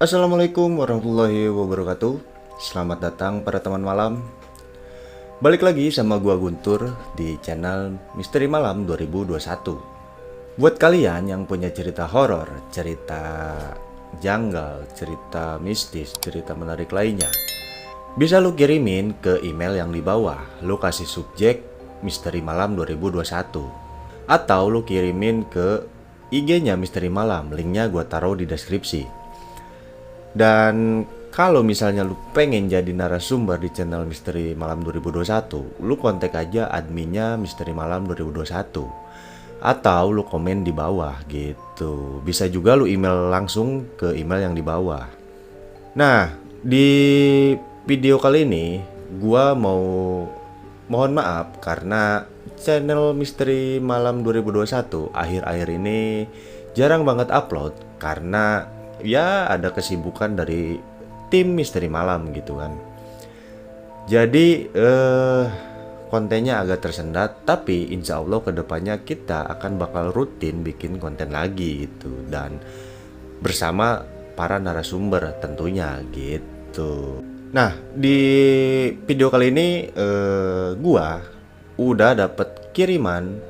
Assalamualaikum warahmatullahi wabarakatuh. Selamat datang para teman malam. Balik lagi sama gua Guntur di channel Misteri Malam 2021. Buat kalian yang punya cerita horor, cerita janggal, cerita mistis, cerita menarik lainnya, bisa lu kirimin ke email yang di bawah. Lu kasih subjek Misteri Malam 2021. Atau lu kirimin ke IG-nya Misteri Malam. Linknya gua taruh di deskripsi. Dan kalau misalnya lu pengen jadi narasumber di channel Misteri Malam 2021, lu kontak aja adminnya Misteri Malam 2021. Atau lu komen di bawah gitu. Bisa juga lu email langsung ke email yang di bawah. Nah, di video kali ini gua mau mohon maaf karena channel Misteri Malam 2021 akhir-akhir ini jarang banget upload karena ya ada kesibukan dari tim Misteri Malam gitu kan. Jadi kontennya agak tersendat, tapi insya Allah kedepannya kita akan bakal rutin bikin konten lagi gitu, dan bersama para narasumber tentunya gitu. Nah, di video kali ini gua udah dapet kiriman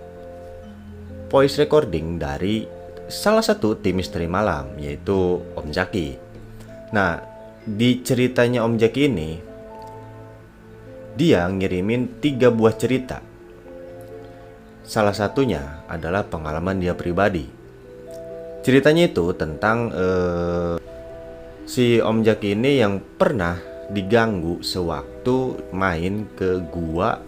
voice recording dari salah satu tim Misteri Malam, yaitu Om Jaki. Nah, di ceritanya Om Jaki ini, dia ngirimin 3 buah cerita. Salah satunya adalah pengalaman dia pribadi. Ceritanya itu tentang si Om Jaki ini yang pernah diganggu sewaktu main ke gua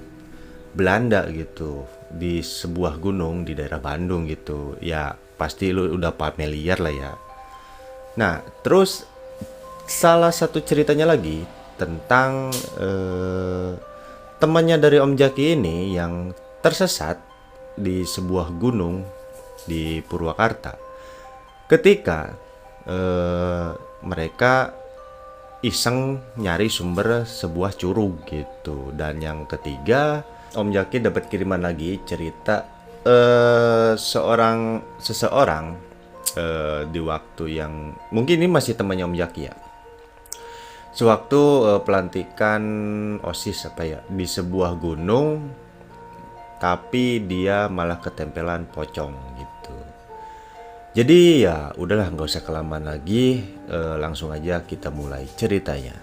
Belanda gitu, di sebuah gunung di daerah Bandung gitu. Ya pasti lu udah familiar lah ya. Nah, terus salah satu ceritanya lagi tentang temannya dari Om Jaki ini yang tersesat di sebuah gunung di Purwakarta ketika mereka iseng nyari sumber sebuah curug gitu. Dan yang ketiga, Om Jaki dapat kiriman lagi cerita seseorang di waktu yang mungkin ini masih temannya Om Jaki ya. Sewaktu pelantikan OSIS di sebuah gunung, tapi dia malah ketempelan pocong gitu. Jadi ya udahlah, nggak usah kelamaan lagi, langsung aja kita mulai ceritanya.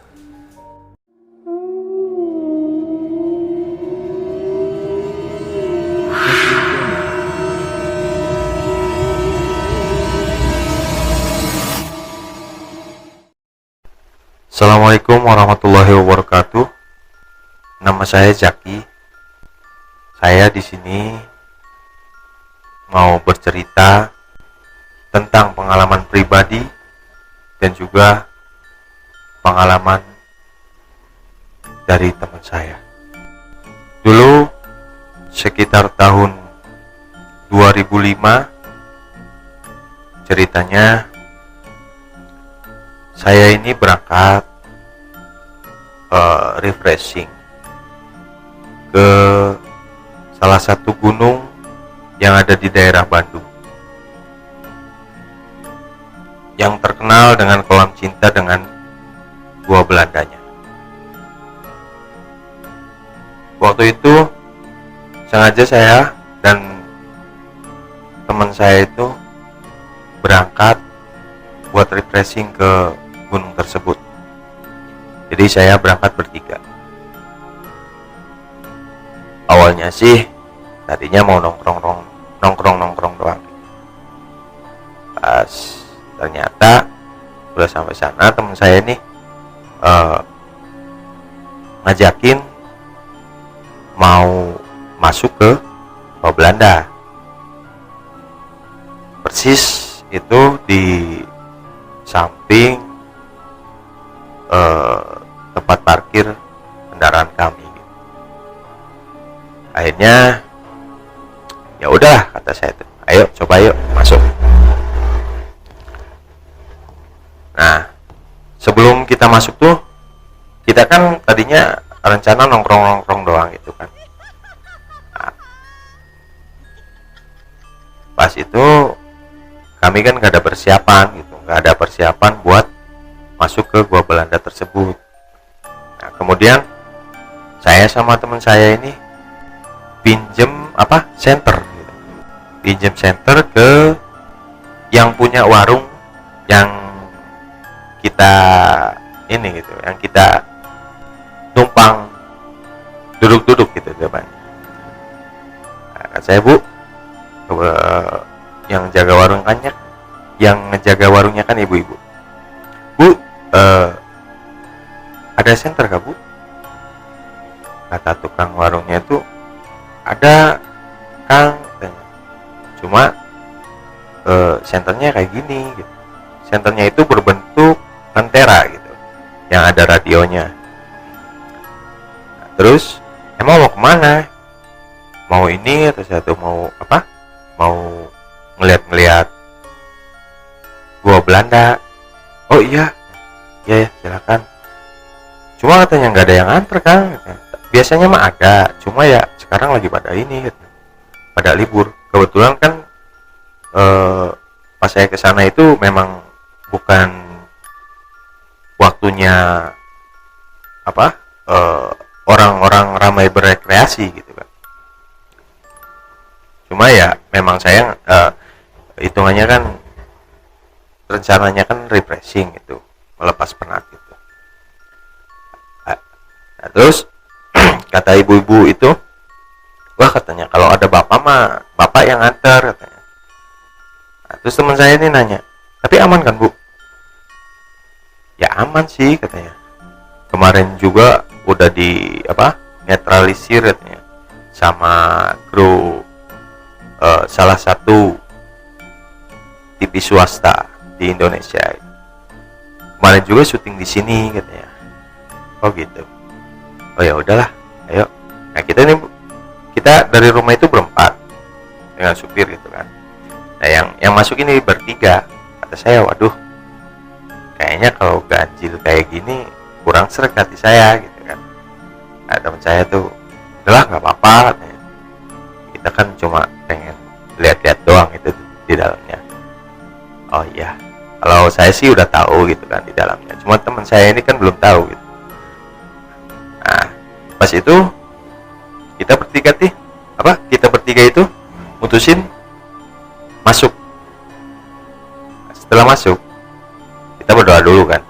Assalamualaikum warahmatullahi wabarakatuh. Nama saya Jaki. Saya di sini mau bercerita tentang pengalaman pribadi dan juga pengalaman dari teman saya. Dulu sekitar tahun 2005, ceritanya saya ini berangkat refreshing ke salah satu gunung yang ada di daerah Bandung, yang terkenal dengan kolam cinta dengan gua Belandanya. Waktu itu sengaja saya dan teman saya itu berangkat buat refreshing ke gunung tersebut. Jadi saya berangkat bertiga. Awalnya sih tadinya mau nongkrong doang. Pas ternyata udah sampai sana, teman saya ini ngajakin mau masuk ke Pulau Belanda. Persis itu di samping tempat parkir kendaraan kami. Akhirnya ya udah, kata saya itu, ayo coba yuk masuk. Nah, sebelum kita masuk tuh, kita kan tadinya rencana nongkrong doang gitu kan. Nah, pas itu kami kan nggak ada persiapan gitu, nggak ada persiapan buat masuk ke Gua Belanda tersebut. Nah, kemudian saya sama teman saya ini pinjem senter gitu. Pinjem senter ke yang punya warung yang kita ini gitu, yang kita numpang duduk-duduk gitu depannya. Nah, saya, Bu, yang jaga warung kanyak, yang ngejaga warungnya kan ibu-ibu. Bu, ada senter kah, Bu? Kata tukang warungnya itu, ada, Kang. Cuma senternya kayak gini gitu. Senternya itu berbentuk lentera gitu, yang ada radionya. Nah, terus emang mau kemana? Mau ini atau satu mau mau ngeliat Gua Belanda. Oh iya ya, silakan. Cuma katanya nggak ada yang anter, Kang. Biasanya mah ada, cuma ya sekarang lagi pada ini gitu, pada libur. Kebetulan kan pas saya kesana itu memang bukan waktunya orang-orang ramai berekreasi gitu kan. Cuma ya memang saya hitungannya kan rencananya kan refreshing gitu, melepas penat gitu. Nah, terus kata ibu-ibu itu, wah katanya kalau ada bapak yang antar katanya. Nah, terus teman saya ini nanya, tapi aman kan, Bu? Ya aman sih katanya. Kemarin juga udah di netralisir katanya sama kru salah satu TV swasta di Indonesia. Kemarin juga syuting di sini katanya. Oh gitu. Oh ya udahlah, ayo. Nah kita dari rumah itu berempat dengan supir gitu kan. Nah yang masuk ini bertiga. Kata saya, waduh, kayaknya kalau ganjil kayak gini kurang sreg hati saya gitu kan. Nah teman saya tuh, udahlah nggak apa-apa katanya. Kita kan cuma pengen lihat-lihat doang itu di dalamnya. Oh iya, kalau saya sih udah tahu gitu kan di dalamnya. Cuma teman saya ini kan belum tahu gitu. Nah pas itu kita bertiga itu mutusin masuk. Setelah masuk, kita berdoa dulu kan,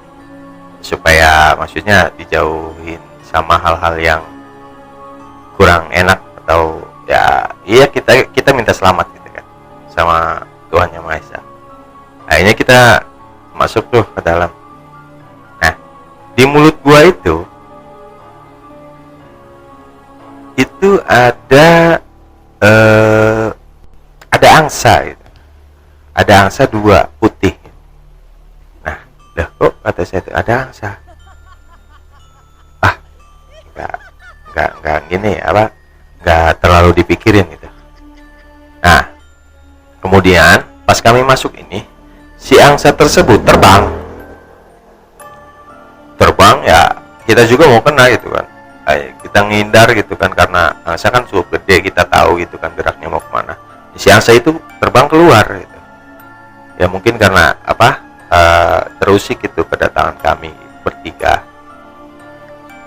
supaya maksudnya dijauhin sama hal-hal yang kurang enak, atau ya kita minta selamat gitu kan sama Tuhan Yang Maha Esa. Akhirnya kita masuk tuh ke dalam. Nah di mulut gua itu ada angsa gitu. Ada angsa 2 putih. Nah, kok kata saya itu ada angsa. Enggak gini enggak terlalu dipikirin gitu. Nah, kemudian pas kami masuk ini, si angsa tersebut terbang ya, kita juga mau kena gitu kan. Kita ngindar gitu kan, karena angsa kan cukup gede, kita tahu gitu kan geraknya mau kemana. Si angsa itu terbang keluar gitu. Ya mungkin karena terusik gitu kedatangan kami bertiga.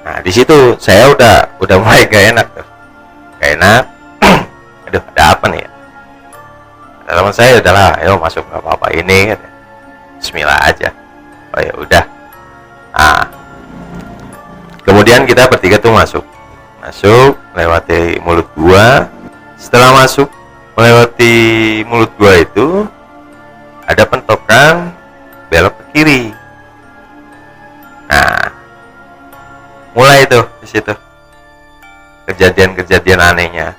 Nah di situ saya udah mulai gak enak tuh, gak enak. Aduh, ada apa nih ya? Teman saya, udahlah ayo masuk, nggak apa-apa ini kan. Bismillah aja. Oh ya udah. Nah kemudian kita bertiga tuh masuk melewati mulut gua. Setelah masuk melewati mulut gua itu ada pentokan belok ke kiri. Nah mulai tuh di situ kejadian anehnya.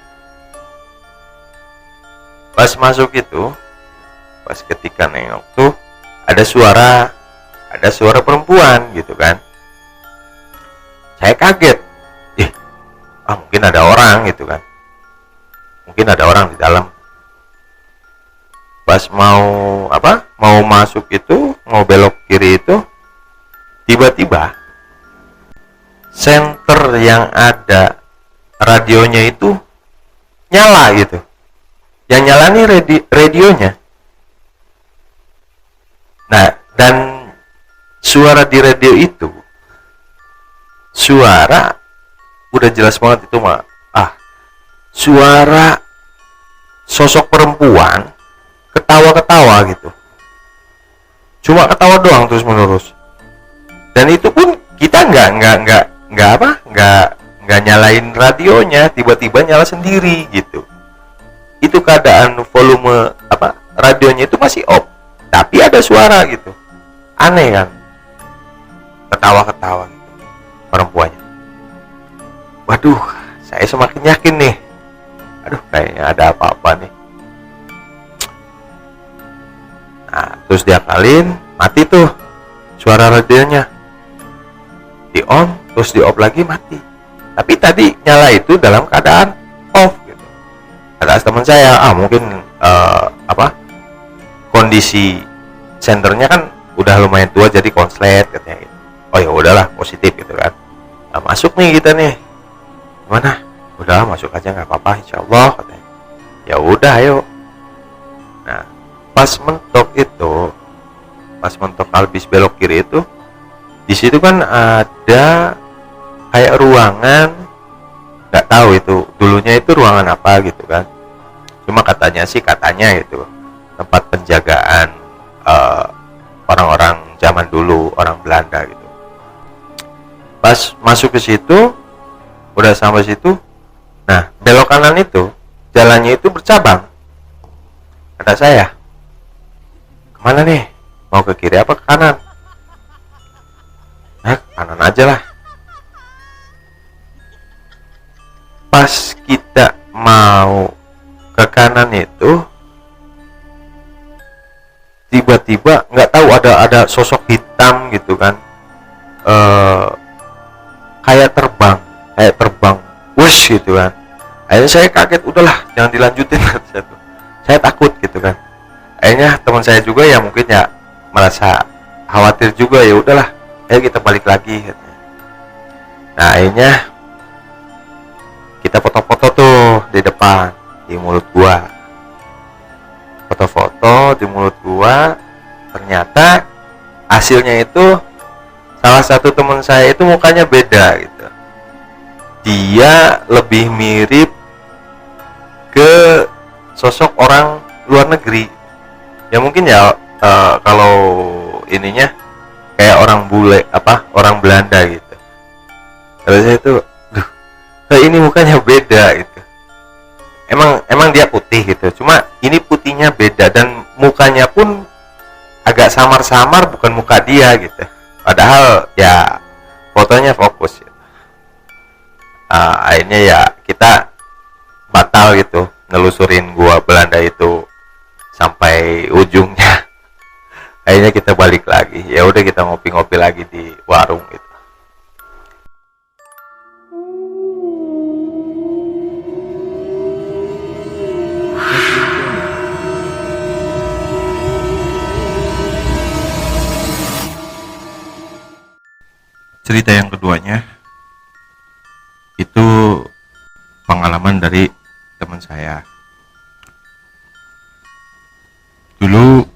Pas masuk itu, pas ketika nengok tuh ada suara perempuan gitu kan. Saya kaget, mungkin ada orang gitu kan, mungkin ada orang di dalam. Pas mau masuk itu, mau belok kiri itu, tiba-tiba senter yang ada radionya itu nyala gitu. Yang nyala nih radionya. Nah, dan suara di radio itu, suara udah jelas banget itu mah, suara sosok perempuan ketawa-ketawa gitu, cuma ketawa doang terus menerus. Dan itu pun kita nggak nyalain radionya, tiba-tiba nyala sendiri gitu. Itu keadaan volume radionya itu masih off, tapi ada suara gitu, aneh kan, ketawa-ketawa gitu, perempuannya. Waduh, saya semakin yakin nih, aduh kayaknya ada apa-apa nih. Nah, terus diakalin, mati tuh suara radionya, di on, terus di off lagi, mati. Tapi tadi nyala itu dalam keadaan off gitu. Kata teman saya, mungkin kondisi senternya kan udah lumayan tua, jadi konslet katanya gitu. Oh ya udahlah, positif gitu kan. Nah, masuk nih kita nih, gimana? Udah masuk aja nggak apa-apa, insyaallah katanya. Ya udah ayo. Nah, pas mentok habis belok kiri itu, di situ kan ada kayak ruangan, nggak tahu itu dulunya itu ruangan apa gitu kan. Cuma katanya itu tempat penjagaan orang-orang zaman dulu, orang Belanda gitu. Pas masuk ke situ, udah sampai situ, nah belok kanan itu jalannya itu bercabang. Kata saya, kemana nih? Mau ke kiri apa ke kanan? Nah, kanan aja lah. Pas kita mau ke kanan itu, tiba-tiba nggak tahu ada sosok hitam gitu kan, kayak terbang, wush gitu kan. Akhirnya saya kaget, udahlah jangan dilanjutin. Saya takut gitu kan. Akhirnya teman saya juga ya mungkin ya merasa khawatir juga, ya udahlah, ayo kita balik lagi katanya. Nah akhirnya kita foto-foto tuh di depan, di mulut gua, foto-foto di mulut gua. Ternyata hasilnya itu salah satu teman saya itu mukanya beda gitu. Dia lebih mirip ke sosok orang luar negeri. Ya mungkin ya kalau ininya kayak orang bule, orang Belanda gitu. Kalau saya itu, ini mukanya beda gitu. Emang dia putih gitu. Cuma ini putihnya beda dan mukanya pun agak samar-samar, bukan muka dia gitu. Padahal ya fotonya fokus gitu. Akhirnya ya kita batal gitu nelusurin gua Belanda itu sampai ujungnya. Akhirnya kita balik lagi. Ya udah kita ngopi-ngopi lagi di warung gitu. Cerita yang keduanya itu pengalaman dari teman saya. Dulu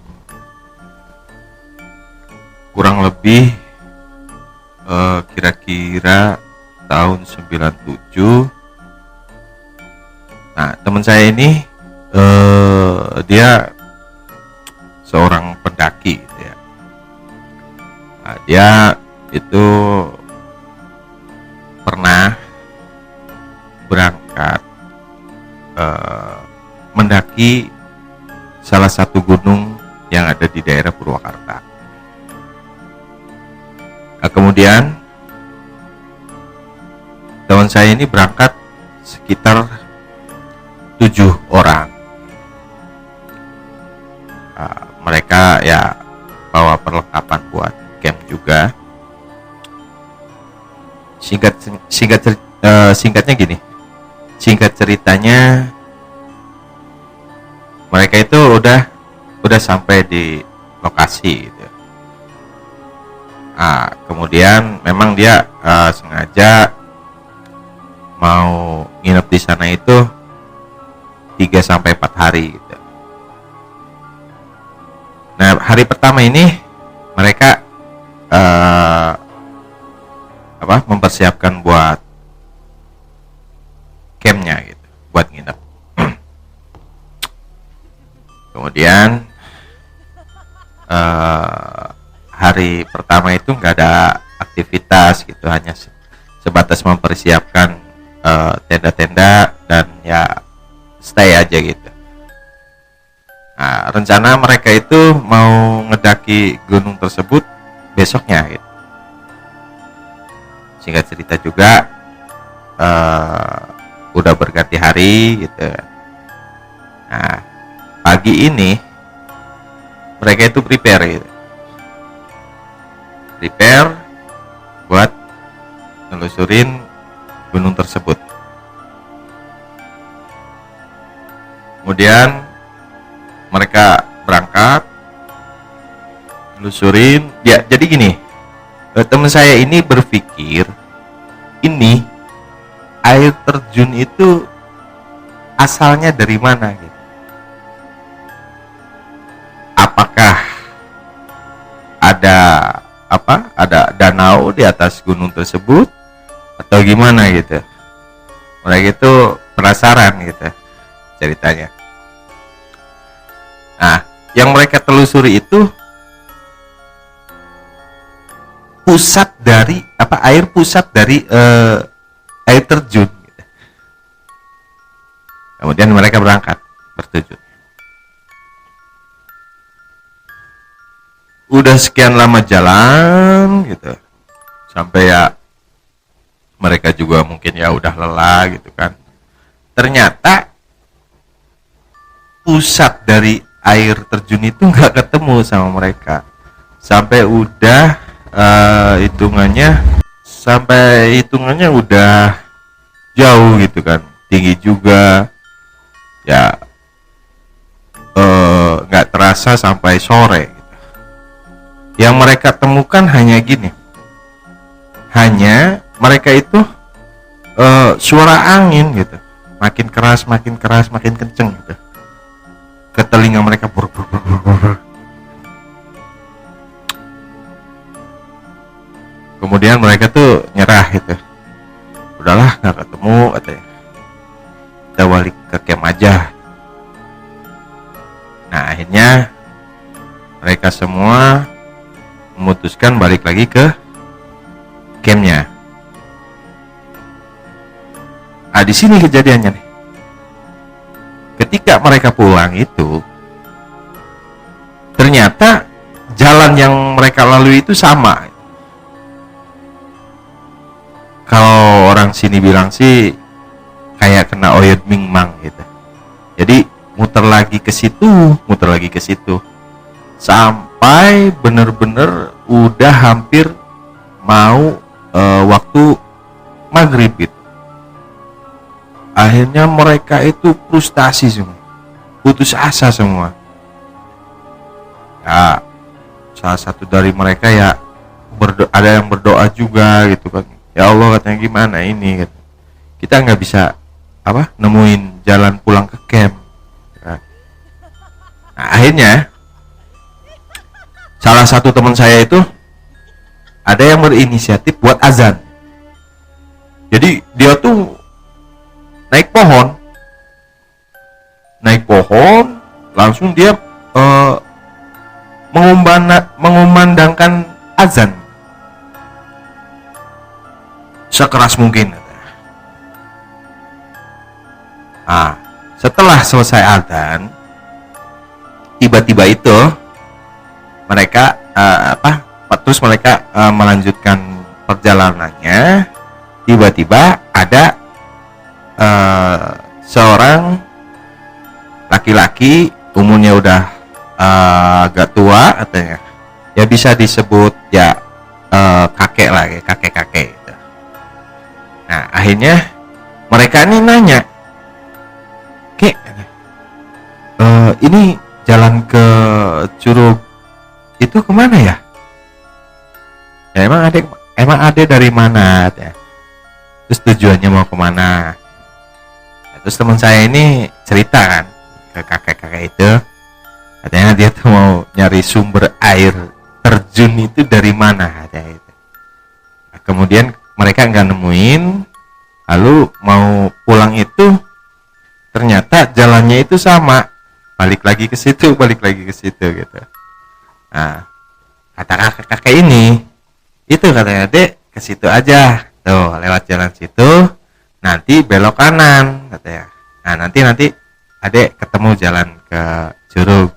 kurang lebih kira-kira tahun 97. Nah, teman saya ini dia seorang pendaki gitu ya. Nah, dia itu pernah berangkat mendaki salah satu gunung yang ada di daerah Purwakarta. Nah, kemudian teman saya ini berangkat sekitar 7 orang. Mereka ya bawa perlengkapan buat camp juga. Singkatnya gini. Singkat ceritanya, mereka itu udah sampai di lokasi gitu. Kemudian memang dia sengaja mau nginep di sana itu 3-4 hari gitu. Nah, hari pertama ini mereka eh, mempersiapkan buat campnya gitu, buat nginep. Kemudian hari pertama itu nggak ada aktivitas gitu, hanya sebatas mempersiapkan tenda-tenda dan ya stay aja gitu. Nah, rencana mereka itu mau ngedaki gunung tersebut besoknya gitu. Singkat cerita juga udah berganti hari gitu. Nah, pagi ini mereka itu prepare buat nelusurin gunung tersebut. Kemudian mereka berangkat nelusurin. Ya, jadi gini, teman saya ini berpikir ini air terjun itu asalnya dari mana gitu. Apakah ada danau di atas gunung tersebut atau gimana gitu. Mereka itu penasaran gitu ceritanya. Nah, yang mereka telusuri itu air pusat dari air terjun gitu. Kemudian mereka berangkat bertujuan. Udah sekian lama jalan gitu, sampai ya mereka juga mungkin ya udah lelah gitu kan. Ternyata pusat dari air terjun itu nggak ketemu sama mereka, sampai udah hitungannya udah jauh gitu kan, tinggi juga ya, nggak terasa sampai sore. Yang mereka temukan hanya gini, hanya mereka itu suara angin gitu, makin keras, makin kenceng gitu, ke telinga mereka. Kemudian mereka tuh nyerah gitu, udahlah nggak ketemu katanya, kita balik ke camp aja. Nah, akhirnya mereka semua memutuskan balik lagi ke campnya. Nah, di sini kejadiannya nih. Ketika mereka pulang itu, ternyata jalan yang mereka lalui itu sama. Kalau orang sini bilang sih kayak kena oyod mingmang gitu. Jadi muter lagi ke situ, sampai bener-bener udah hampir mau waktu maghrib gitu. Akhirnya mereka itu frustasi semua, putus asa semua. Ya, salah satu dari mereka ya ada yang berdoa juga gitu kan. Ya Allah, katanya, gimana ini gitu. Kita nggak bisa nemuin jalan pulang ke camp. Nah, akhirnya salah satu teman saya itu ada yang berinisiatif buat azan. Jadi dia tuh naik pohon, langsung dia mengumandangkan azan sekeras mungkin. Nah, setelah selesai azan, tiba-tiba itu mereka terus mereka melanjutkan perjalanannya. Tiba-tiba ada seorang laki-laki, umurnya udah agak tua katanya, ya bisa disebut ya kakek lah, ya kakek gitu. Nah, akhirnya mereka ini nanya, "Kek, ini jalan ke Curug itu kemana ya?" Ya, emang ada dari mana ya? Terus tujuannya mau kemana? Nah, terus teman saya ini cerita kan ke kakek-kakek itu, katanya dia tuh mau nyari sumber air terjun itu dari mana katanya itu. Nah, kemudian mereka nggak nemuin, lalu mau pulang itu ternyata jalannya itu sama, balik lagi ke situ gitu. Nah, kata kakek ini, itu katanya, dek ke situ aja, tuh lewat jalan situ, nanti belok kanan katanya. Nah nanti adek ketemu jalan ke Curug.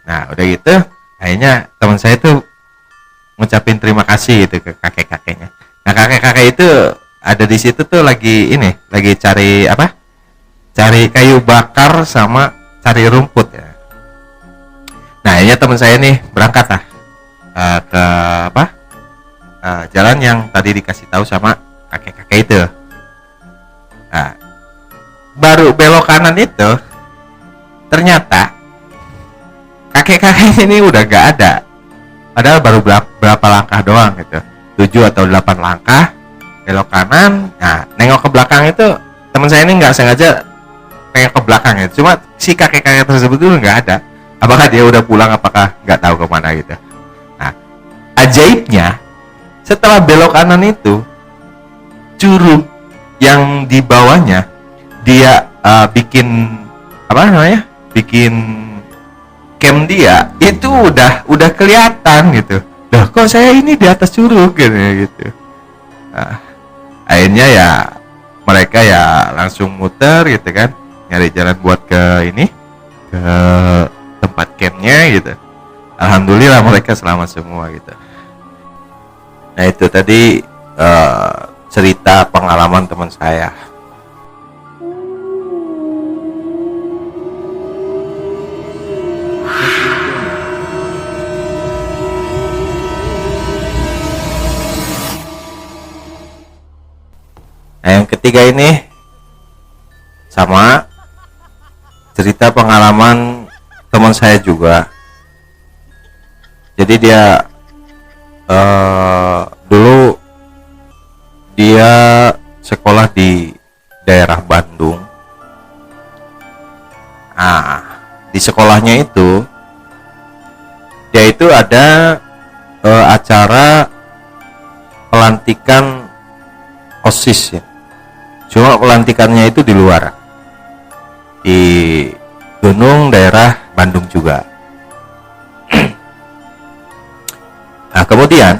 Nah udah gitu, akhirnya teman saya tuh ngucapin terima kasih gitu ke kakek-kakeknya. Nah kakek-kakek itu ada di situ tuh lagi cari apa? Cari kayu bakar sama cari rumput ya. Nah akhirnya teman saya nih berangkat lah ke apa? Jalan yang tadi dikasih tahu sama kakek-kakek itu. Nah, baru belok kanan itu ternyata kakek-kakek ini udah gak ada. Padahal baru berapa langkah doang gitu, 7 atau 8 langkah belok kanan. Nah nengok ke belakang itu teman saya ini nggak sengaja nengok ke belakang ya, cuma si kakek-kakek tersebut itu nggak ada. Apakah dia udah pulang, apakah nggak tahu kemana gitu. Nah ajaibnya, setelah belok kanan itu curug yang di bawahnya dia bikin apa namanya, bikin camp dia itu udah kelihatan gitu. Loh kok saya ini di atas curug gitu. Nah, akhirnya ya mereka ya langsung muter gitu kan, nyari jalan buat ke tempat campnya gitu. Alhamdulillah mereka selamat semua gitu. Nah itu tadi cerita pengalaman teman saya. Nah yang ketiga ini sama cerita pengalaman teman saya juga. Jadi dia dulu dia sekolah di daerah Bandung. Nah, di sekolahnya itu dia itu ada acara pelantikan OSIS ya. Cuma pelantikannya itu di luar, di gunung daerah Bandung juga. Nah kemudian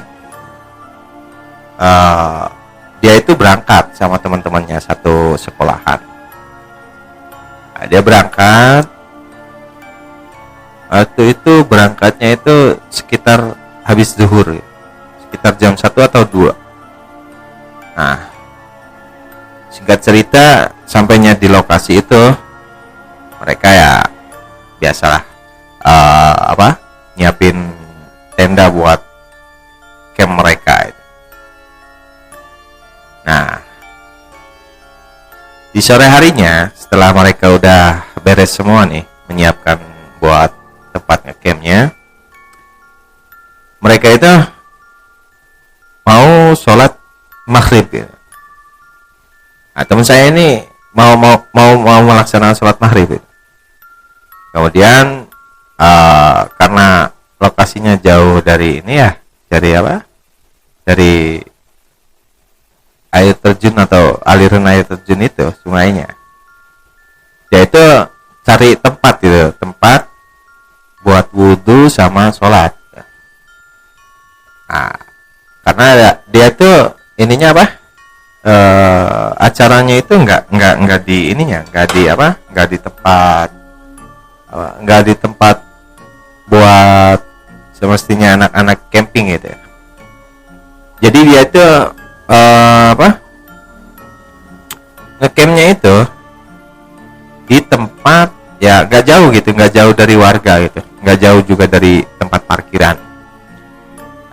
dia itu berangkat sama teman-temannya satu sekolahan. Nah, dia berangkat waktu itu berangkatnya itu sekitar habis zuhur ya. Sekitar jam 1 atau 2. Nah singkat cerita, sampainya di lokasi itu mereka ya biasalah nyiapin tenda buat camp mereka itu. Nah di sore harinya setelah mereka udah beres semua nih, menyiapkan buat tempat ngecampnya, mereka itu mau sholat maghrib gitu. Nah, teman saya ini mau melaksanakan sholat maghrib gitu. Kemudian karena lokasinya jauh dari ini ya, dari air terjun atau aliran air terjun itu, sungainya, dia itu cari tempat buat wudhu sama sholat. Nah karena dia tuh ininya acaranya itu nggak di tempat buat semestinya anak-anak camping gitu ya. Jadi dia itu ngecampnya itu di tempat ya nggak jauh dari warga gitu, nggak jauh juga dari tempat parkiran.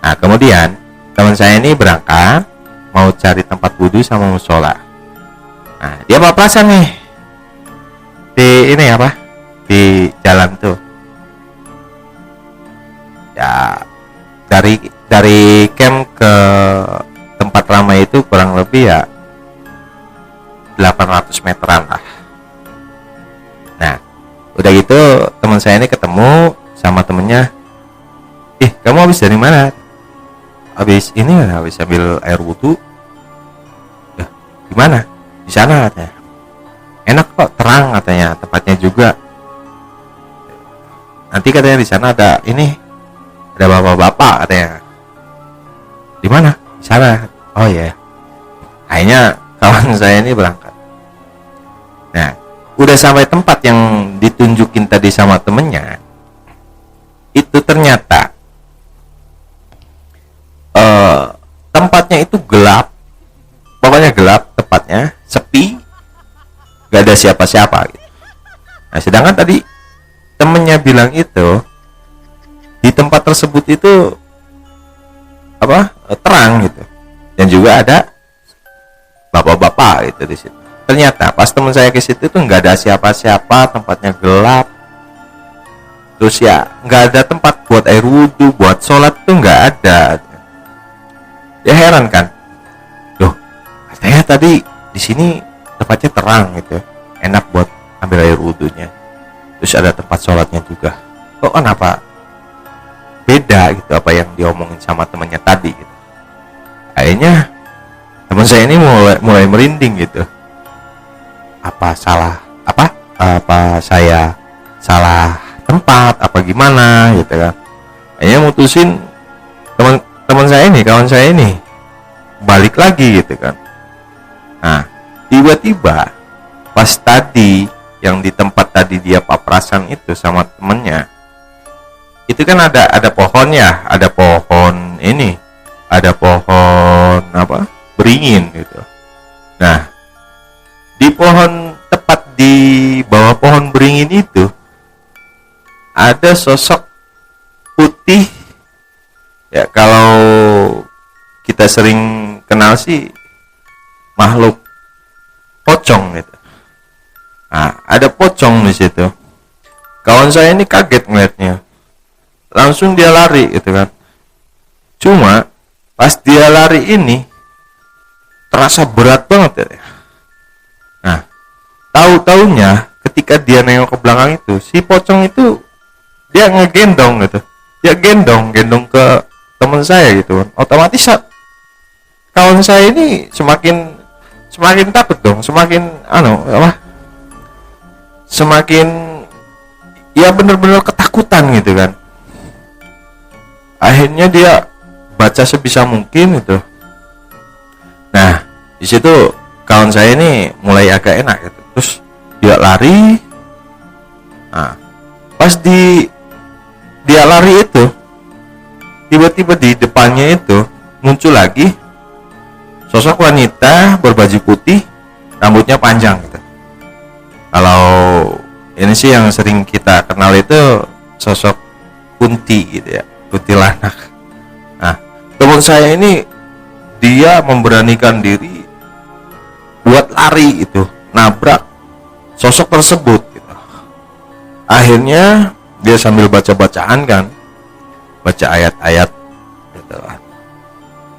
Nah kemudian teman saya ini berangkat mau cari tempat wudhu sama musola. Nah dia papasan nih di jalan tuh ya, dari camp ke tempat ramai itu kurang lebih ya 800 meteran lah. Nah udah gitu teman saya ini ketemu sama temennya, kamu habis dari mana? Habis ini, habis ambil air wudhu. Ya, di mana? Di sana katanya. Enak kok, terang katanya, tempatnya juga. Nanti katanya di sana ada ini, ada bapak-bapak katanya. Di mana? Di sana. Oh ya. Akhirnya kawan saya ini berangkat. Nah, udah sampai tempat yang ditunjukin tadi sama temennya. Itu ternyata tempatnya itu gelap. Pokoknya gelap tempatnya, sepi, gak ada siapa-siapa gitu. Nah, sedangkan tadi temennya bilang itu di tempat tersebut itu terang gitu, dan juga ada bapak-bapak gitu di situ. Ternyata pas teman saya ke situ tuh nggak ada siapa-siapa, tempatnya gelap, terus ya nggak ada tempat buat air wudhu, buat sholat tuh nggak ada. Ya heran kan, loh katanya tadi di sini tempatnya terang gitu, enak buat ambil air wudhunya, terus ada tempat sholatnya juga, kok kenapa beda gitu apa yang diomongin sama temannya tadi gitu. Akhirnya teman saya ini mulai merinding gitu, apa saya salah tempat apa gimana gitu kan. Akhirnya mutusin teman saya ini, kawan saya ini balik lagi gitu kan. Nah, tiba-tiba pas tadi yang di tempat tadi dia papasan itu sama temennya, itu kan ada pohonnya, ada pohon ini, ada pohon beringin gitu. Nah, di pohon, tepat di bawah pohon beringin itu ada sosok putih. Ya kalau kita sering kenal sih makhluk pocong gitu. Nah, ada pocong di situ. Kawan saya ini kaget ngeliatnya, langsung dia lari gitu kan. Cuma pas dia lari ini terasa berat banget ya. Nah, tahu-taunya ketika dia nengok ke belakang itu, si pocong itu dia ngegendong gitu. Dia gendong ke teman saya gitu kan. Otomatis kawan saya ini semakin takut dong, semakin semakin ya bener-bener ketakutan gitu kan. Akhirnya dia baca sebisa mungkin gitu. Nah, di situ kawan saya ini mulai agak enak gitu. Terus dia lari. Nah, pas dia lari itu, tiba-tiba di depannya itu muncul lagi sosok wanita berbaju putih, rambutnya panjang gitu. Kalau ini sih yang sering kita kenal itu sosok Kunti gitu ya, kuntilanak. Nah, teman saya ini dia memberanikan diri buat lari itu, nabrak sosok tersebut gitu. Akhirnya dia sambil baca-bacaan kan, baca ayat-ayat gitu kan.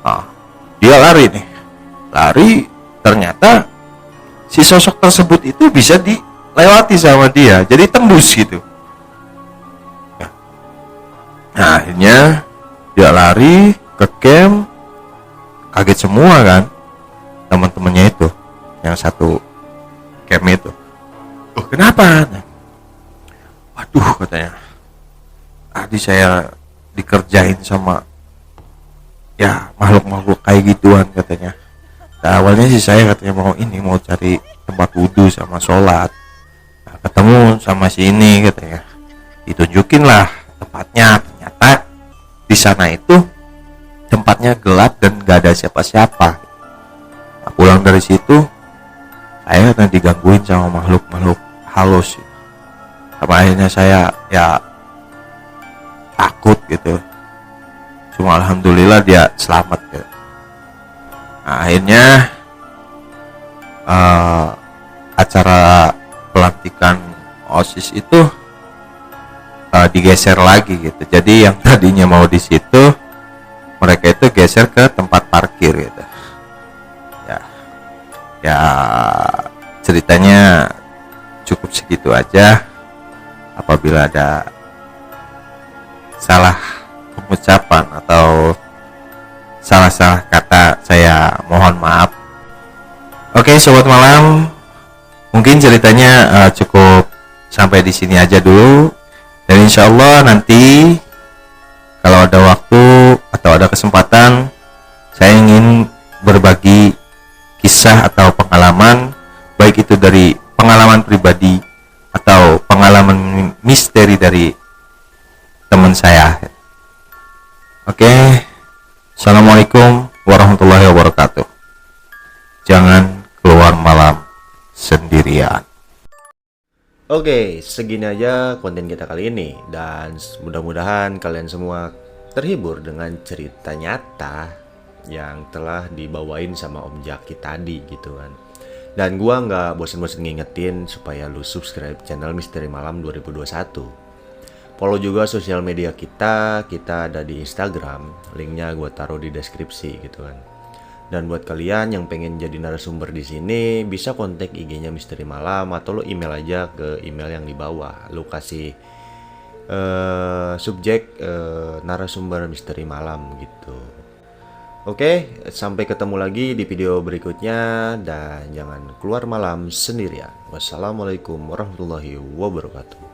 Nah, dia lari, ternyata si sosok tersebut itu bisa dilewati sama dia, jadi tembus gitu. Nah, akhirnya dia lari ke camp, kaget semua kan teman-temannya itu, yang satu camp itu. Oh, kenapa? Waduh, katanya, tadi saya dikerjain sama ya makhluk-makhluk kayak gituan katanya. Nah, awalnya sih saya katanya mau cari tempat wudhu sama sholat. Nah, ketemu sama si ini katanya, ditunjukin lah tempatnya. Ternyata di sana itu tempatnya gelap dan gak ada siapa-siapa. Nah, pulang dari situ saya katanya digangguin sama makhluk-makhluk halus. Sama akhirnya saya ya takut gitu. Cuma alhamdulillah dia selamat gitu. Nah, akhirnya acara pelantikan OSIS itu digeser lagi gitu. Jadi yang tadinya mau di situ, mereka itu geser ke tempat parkir gitu. Ya ceritanya cukup segitu aja. Apabila ada salah pengucapan atau salah-salah kata, saya mohon maaf. Oke, sobat malam, mungkin ceritanya cukup sampai di sini aja dulu. Dan insya Allah nanti kalau ada waktu atau ada kesempatan, saya ingin berbagi kisah atau pengalaman, baik itu dari pengalaman pribadi atau pengalaman misteri dari teman saya. Oke, assalamualaikum warahmatullahi wabarakatuh. Jangan keluar malam sendirian. Oke, segini aja konten kita kali ini. Dan mudah-mudahan kalian semua terhibur dengan cerita nyata yang telah dibawain sama Om Jaki tadi gitu kan. Dan gua nggak bosen-bosen ngingetin supaya lu subscribe channel Misteri Malam 2021. Follow juga sosial media kita ada di Instagram, linknya gue taruh di deskripsi gitu kan. Dan buat kalian yang pengen jadi narasumber di sini, bisa kontak IG-nya Misteri Malam atau lo email aja ke email yang di bawah. Lo kasih subjek narasumber Misteri Malam gitu. Oke, sampai ketemu lagi di video berikutnya dan jangan keluar malam sendirian. Wassalamualaikum warahmatullahi wabarakatuh.